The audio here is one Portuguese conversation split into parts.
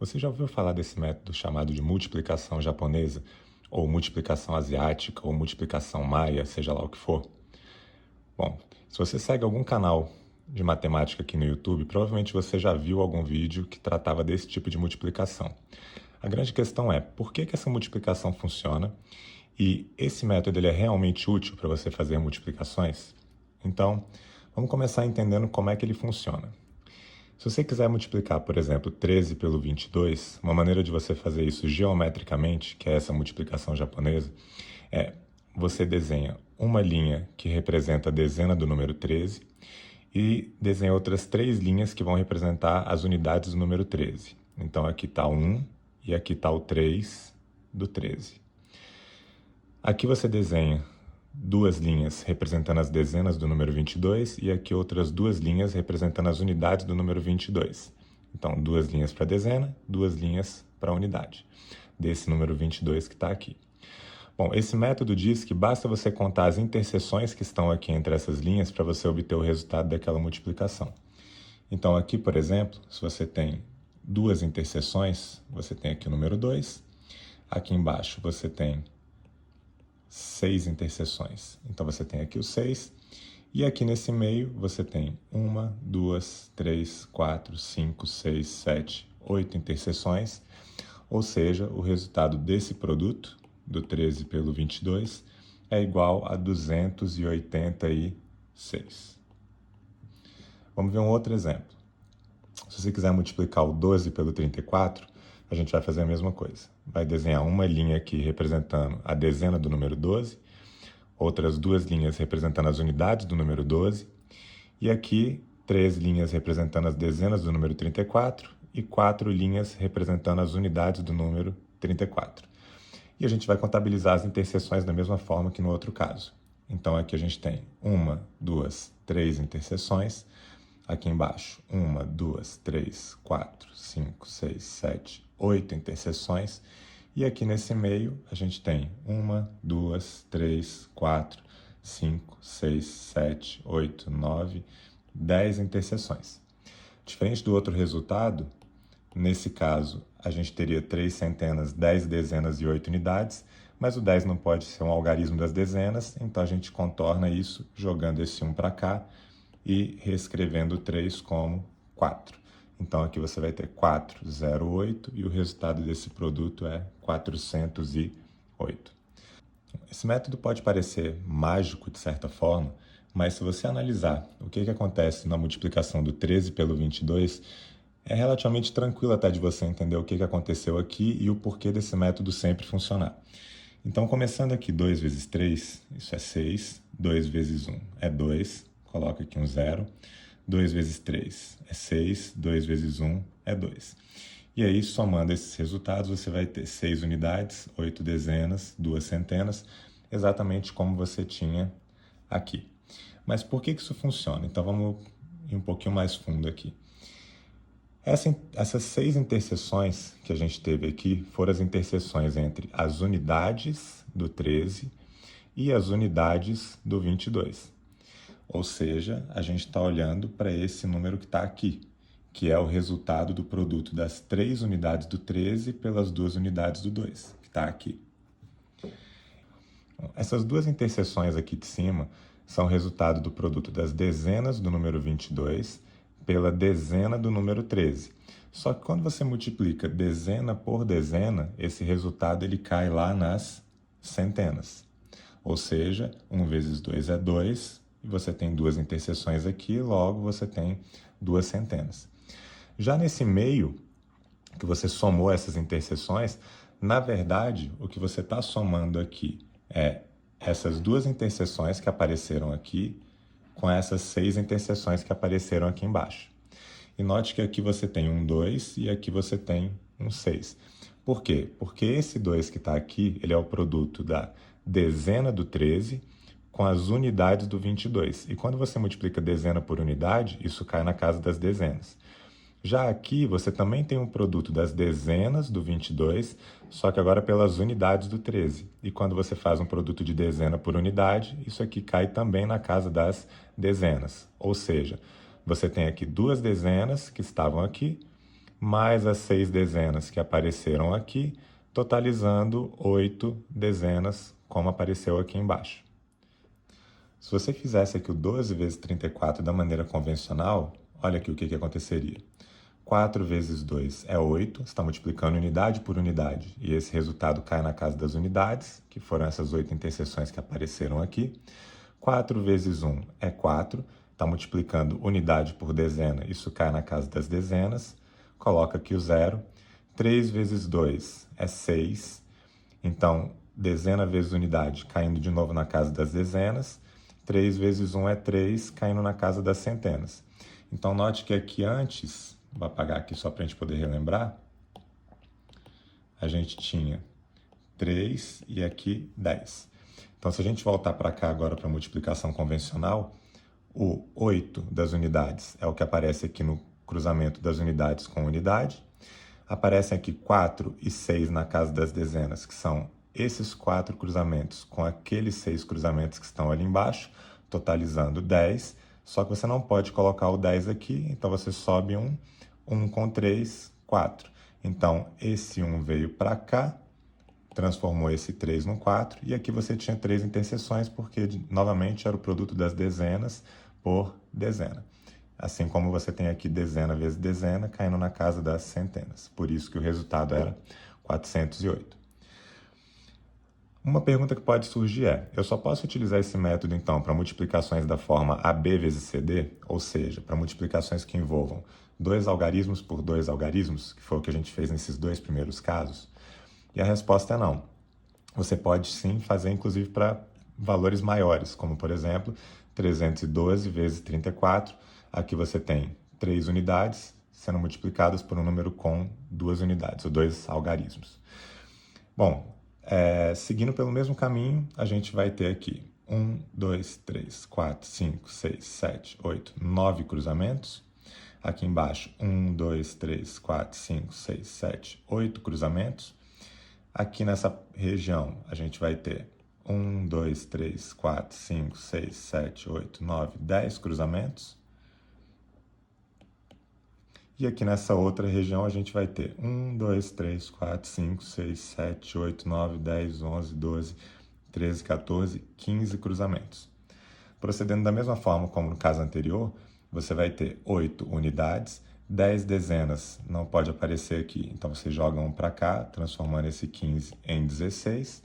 Você já ouviu falar desse método chamado de multiplicação japonesa, ou multiplicação asiática, ou multiplicação maia, seja lá o que for? Bom, se você segue algum canal de matemática aqui no YouTube, provavelmente você já viu algum vídeo que tratava desse tipo de multiplicação. A grande questão é, por que essa multiplicação funciona e esse método ele é realmente útil para você fazer multiplicações? Então, vamos começar entendendo como é que ele funciona. Se você quiser multiplicar, por exemplo, 13 pelo 22, uma maneira de você fazer isso geometricamente, que é essa multiplicação japonesa, é você desenha uma linha que representa a dezena do número 13 e desenha outras 3 linhas que vão representar as unidades do número 13. Então aqui está o 1 e aqui está o 3 do 13. Aqui você desenha 2 linhas representando as dezenas do número 22 e aqui outras 2 linhas representando as unidades do número 22. Então, 2 linhas para dezena, 2 linhas para a unidade desse número 22 que está aqui. Bom, esse método diz que basta você contar as interseções que estão aqui entre essas linhas para você obter o resultado daquela multiplicação. Então, aqui, por exemplo, se você tem 2 interseções, você tem aqui o número 2, aqui embaixo você tem 6 interseções. Então, você tem aqui o 6, e aqui nesse meio você tem 1, 2, 3, 4, 5, 6, 7, 8 interseções, ou seja, o resultado desse produto, do 13 pelo 22, é igual a 286. Vamos ver um outro exemplo. Se você quiser multiplicar o 12 pelo 34, a gente vai fazer a mesma coisa. Vai desenhar uma linha aqui representando a dezena do número 12, outras 2 linhas representando as unidades do número 12, e aqui 3 linhas representando as dezenas do número 34 e 4 linhas representando as unidades do número 34. E a gente vai contabilizar as interseções da mesma forma que no outro caso. Então aqui a gente tem 1, 2, 3 interseções. Aqui embaixo, 1, 2, 3, 4, 5, 6, 7, 8 interseções. E aqui nesse meio, a gente tem 1, 2, 3, 4, 5, 6, 7, 8, 9, 10 interseções. Diferente do outro resultado, nesse caso, a gente teria 3 centenas, 10 dezenas e 8 unidades, mas o 10 não pode ser um algarismo das dezenas, então a gente contorna isso jogando esse 1 para cá e reescrevendo o 3 como 4. Então aqui você vai ter 408 e o resultado desse produto é 408. Esse método pode parecer mágico de certa forma, mas se você analisar o que acontece na multiplicação do 13 pelo 22, é relativamente tranquilo até de você entender o que aconteceu aqui e o porquê desse método sempre funcionar. Então, começando aqui 2 vezes 3, isso é 6, 2 vezes 1 é 2, coloca aqui um 0, 2 vezes 3 é 6, 2 vezes 1 é 2. E aí, somando esses resultados, você vai ter 6 unidades, 8 dezenas, 2 centenas, exatamente como você tinha aqui. Mas por que isso funciona? Então, vamos ir um pouquinho mais fundo aqui. Essas 6 interseções que a gente teve aqui foram as interseções entre as unidades do 13 e as unidades do 22. Ou seja, a gente está olhando para esse número que está aqui, que é o resultado do produto das 3 unidades do 13 pelas 2 unidades do 2, que está aqui. Essas 2 interseções aqui de cima são o resultado do produto das dezenas do número 22 pela dezena do número 13. Só que quando você multiplica dezena por dezena, esse resultado ele cai lá nas centenas. Ou seja, 1 vezes 2 é 2, e você tem 2 interseções aqui, logo você tem 2 centenas. Já nesse meio, que você somou essas interseções, na verdade, o que você está somando aqui é essas 2 interseções que apareceram aqui com essas 6 interseções que apareceram aqui embaixo. E note que aqui você tem um 2 e aqui você tem um 6. Por quê? Porque esse 2 que está aqui, ele é o produto da dezena do 13 com as unidades do 22. E quando você multiplica dezena por unidade, isso cai na casa das dezenas. Já aqui, você também tem um produto das dezenas do 22, só que agora pelas unidades do 13. E quando você faz um produto de dezena por unidade, isso aqui cai também na casa das dezenas. Ou seja, você tem aqui 2 dezenas que estavam aqui, mais as 6 dezenas que apareceram aqui, totalizando 8 dezenas, como apareceu aqui embaixo. Se você fizesse aqui o 12 vezes 34 da maneira convencional, olha aqui o que aconteceria. 4 vezes 2 é 8, você está multiplicando unidade por unidade, e esse resultado cai na casa das unidades, que foram essas 8 interseções que apareceram aqui. 4 vezes 1 é 4, está multiplicando unidade por dezena, isso cai na casa das dezenas, coloca aqui o 0. 3 vezes 2 é 6, então dezena vezes unidade caindo de novo na casa das dezenas. 3 vezes 1 é 3, caindo na casa das centenas. Então note que aqui antes, vou apagar aqui só para a gente poder relembrar, a gente tinha 3 e aqui 10. Então, se a gente voltar para cá agora para a multiplicação convencional, o 8 das unidades é o que aparece aqui no cruzamento das unidades com unidade. Aparecem aqui 4 e 6 na casa das dezenas, que são esses 4 cruzamentos com aqueles 6 cruzamentos que estão ali embaixo, totalizando 10. Só que você não pode colocar o 10 aqui, então você sobe 1, 1 com 3, 4. Então, esse 1 veio para cá, transformou esse 3 no 4, e aqui você tinha 3 interseções, porque, novamente, era o produto das dezenas por dezena. Assim como você tem aqui dezena vezes dezena, caindo na casa das centenas. Por isso que o resultado era 408. Uma pergunta que pode surgir é, eu só posso utilizar esse método, então, para multiplicações da forma AB vezes CD, ou seja, para multiplicações que envolvam 2 algarismos por 2 algarismos, que foi o que a gente fez nesses 2 primeiros casos? E a resposta é não. Você pode sim fazer, inclusive, para valores maiores, como, por exemplo, 312 vezes 34. Aqui você tem 3 unidades sendo multiplicadas por um número com 2 unidades, ou 2 algarismos. Bom, seguindo pelo mesmo caminho, a gente vai ter aqui 1, 2, 3, 4, 5, 6, 7, 8, 9 cruzamentos. Aqui embaixo, 1, 2, 3, 4, 5, 6, 7, 8 cruzamentos. Aqui nessa região, a gente vai ter 1, 2, 3, 4, 5, 6, 7, 8, 9, 10 cruzamentos. E aqui nessa outra região, a gente vai ter 1, 2, 3, 4, 5, 6, 7, 8, 9, 10, 11, 12, 13, 14, 15 cruzamentos. Procedendo da mesma forma como no caso anterior, você vai ter 8 unidades, 10 dezenas não pode aparecer aqui, então você joga 1 para cá, transformando esse 15 em 16.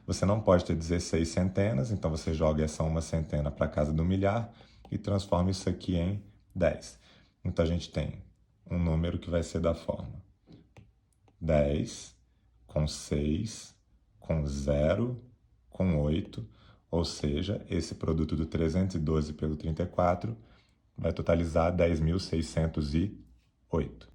Você não pode ter 16 centenas, então você joga essa uma centena para a casa do milhar e transforma isso aqui em 10. Então a gente tem um número que vai ser da forma 10, com 6, com 0, com 8, ou seja, esse produto do 312 pelo 34 vai totalizar 10.608.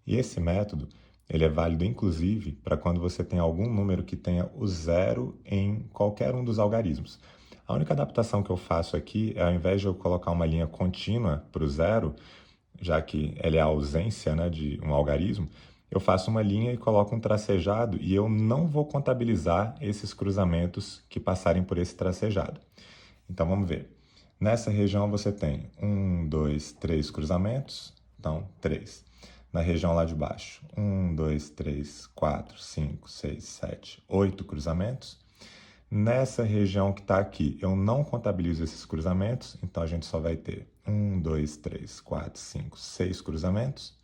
E esse método, ele é válido inclusive para quando você tem algum número que tenha o zero em qualquer um dos algarismos. A única adaptação que eu faço aqui é, ao invés de eu colocar uma linha contínua para o zero, já que ela é a ausência, né, de um algarismo, eu faço uma linha e coloco um tracejado e eu não vou contabilizar esses cruzamentos que passarem por esse tracejado. Então vamos ver. Nessa região você tem 1, 2, 3 cruzamentos, então 3. Na região lá de baixo, 1, 2, 3, 4, 5, 6, 7, 8 cruzamentos. Nessa região que está aqui, eu não contabilizo esses cruzamentos, então a gente só vai ter 1, 2, 3, 4, 5, 6 cruzamentos.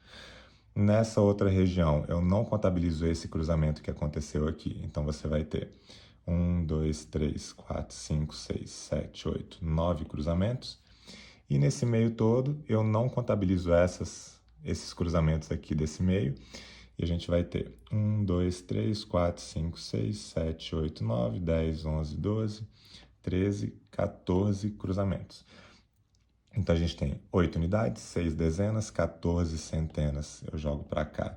Nessa outra região, eu não contabilizo esse cruzamento que aconteceu aqui, então você vai ter 1, 2, 3, 4, 5, 6, 7, 8, 9 cruzamentos. E nesse meio todo, eu não contabilizo esses cruzamentos aqui desse meio. E a gente vai ter 1, 2, 3, 4, 5, 6, 7, 8, 9, 10, 11, 12, 13, 14 cruzamentos. Então a gente tem 8 unidades, 6 dezenas, 14 centenas. Eu jogo para cá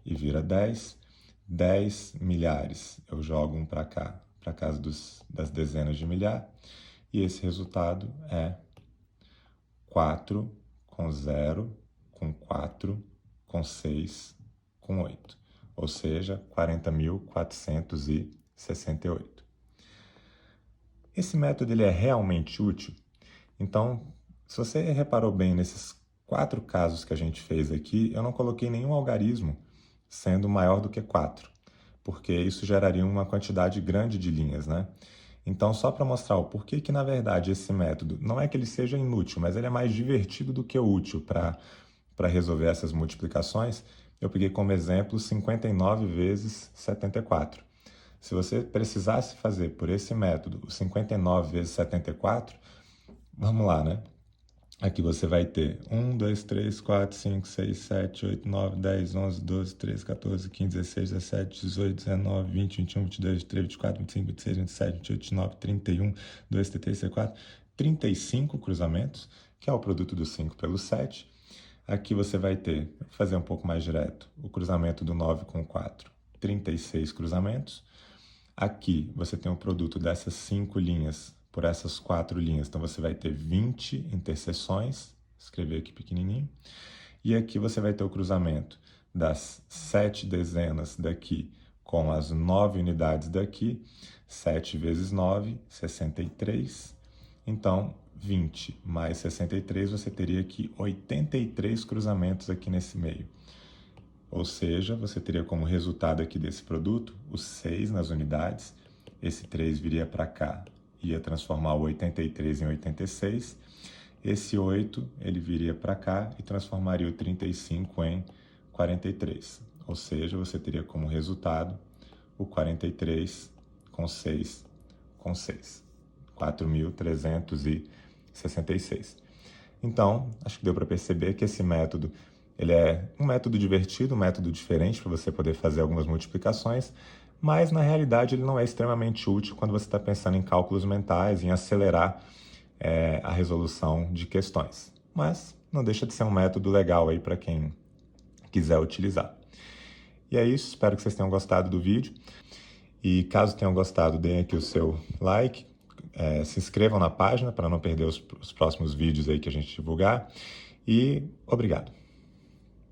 e vira 10. 10 milhares, eu jogo um para cá, para casa das dezenas de milhar. E esse resultado é 4 com 0, com 4, com 6, com 8. Ou seja, 40.468. Esse método ele é realmente útil? Então, se você reparou bem nesses 4 casos que a gente fez aqui, eu não coloquei nenhum algarismo sendo maior do que 4, porque isso geraria uma quantidade grande de linhas, né? Então, só para mostrar o porquê que, na verdade, esse método, não é que ele seja inútil, mas ele é mais divertido do que útil para resolver essas multiplicações, eu peguei como exemplo 59 vezes 74. Se você precisasse fazer por esse método o 59 vezes 74, vamos lá, né? Aqui você vai ter 1, 2, 3, 4, 5, 6, 7, 8, 9, 10, 11, 12, 13, 14, 15, 16, 17, 18, 19, 20, 21, 22, 23, 24, 25, 26, 27, 28, 29, 31, 2, 33, 34, 35 cruzamentos, que é o produto do 5 pelo 7. Aqui você vai ter, vou fazer um pouco mais direto, o cruzamento do 9 com o 4, 36 cruzamentos. Aqui você tem o produto dessas 5 linhas por essas 4 linhas, então você vai ter 20 interseções, escrever aqui pequenininho, e aqui você vai ter o cruzamento das 7 dezenas daqui com as 9 unidades daqui, 7 vezes 9, 63, então 20 mais 63, você teria aqui 83 cruzamentos aqui nesse meio. Ou seja, você teria como resultado aqui desse produto os 6 nas unidades, esse 3 viria para cá, ia transformar o 83 em 86, esse 8 ele viria para cá e transformaria o 35 em 43. Ou seja, você teria como resultado o 43 com 6 com 6. 4.366. Então, acho que deu para perceber que esse método ele é um método divertido, um método diferente para você poder fazer algumas multiplicações, mas na realidade ele não é extremamente útil quando você está pensando em cálculos mentais, em acelerar a resolução de questões. Mas não deixa de ser um método legal aí para quem quiser utilizar. E é isso, espero que vocês tenham gostado do vídeo. E caso tenham gostado, deem aqui o seu like, se inscrevam na página para não perder os próximos vídeos aí que a gente divulgar. E obrigado.